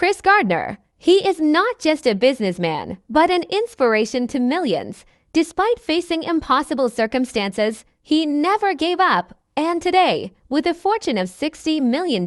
Chris Gardner. He is not just a businessman, but an inspiration to millions. Despite facing impossible circumstances, he never gave up. And today, with a fortune of $60 million,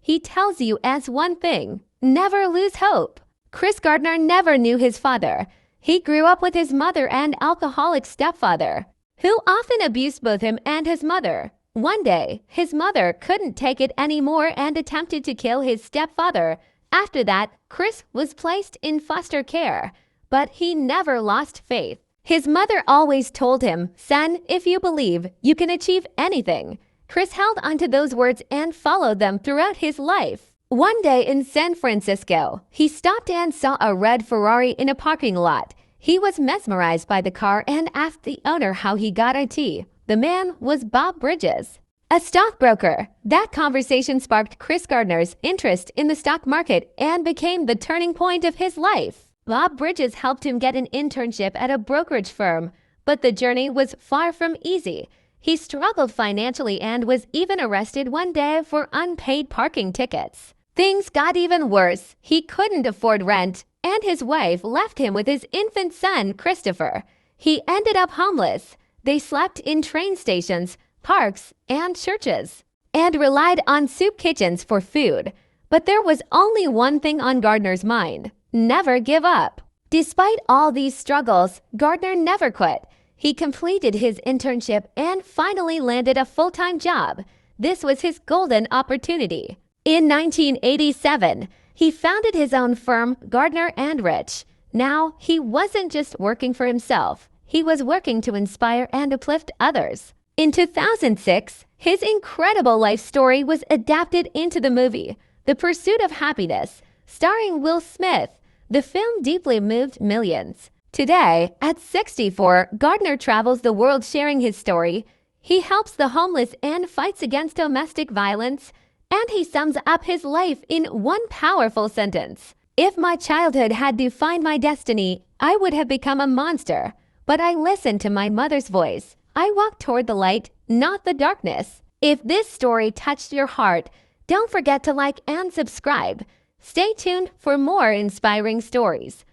he tells you as one thing: never lose hope. Chris Gardner never knew his father. He grew up with his mother and alcoholic stepfather, who often abused both him and his mother. One day, his mother couldn't take it anymore and attempted to kill his stepfather. After that, Chris was placed in foster care, but he never lost faith. His mother always told him, "Son, if you believe, you can achieve anything." Chris held onto those words and followed them throughout his life. One day in San Francisco, he stopped and saw a red Ferrari in a parking lot. He was mesmerized by the car and asked the owner how he got IT. The man was Bob Bridges, a stockbroker. That conversation sparked Chris Gardner's interest in the stock market and became the turning point of his life. Bob Bridges helped him get an internship at a brokerage firm, but the journey was far from easy. He struggled financially and was even arrested one day for unpaid parking tickets. Things got even worse. He couldn't afford rent, and his wife left him with his infant son, Christopher. He ended up homeless. They slept in train stations, parks, and churches, and relied on soup kitchens for food. But there was only one thing on Gardner's mind: never give up. Despite all these struggles, Gardner never quit. He completed his internship and finally landed a full-time job. This was his golden opportunity. In 1987, he founded his own firm, Gardner and Rich. Now, he wasn't just working for himself. He was working to inspire and uplift others. In 2006, his incredible life story was adapted into the movie, The Pursuit of Happiness, starring Will Smith. The film deeply moved millions. Today, at 64, Gardner travels the world sharing his story. He helps the homeless and fights against domestic violence. And he sums up his life in one powerful sentence: "If my childhood had defined my destiny, I would have become a monster. But I listened to my mother's voice. I walked toward the light, not the darkness." If this story touched your heart, don't forget to like and subscribe. Stay tuned for more inspiring stories.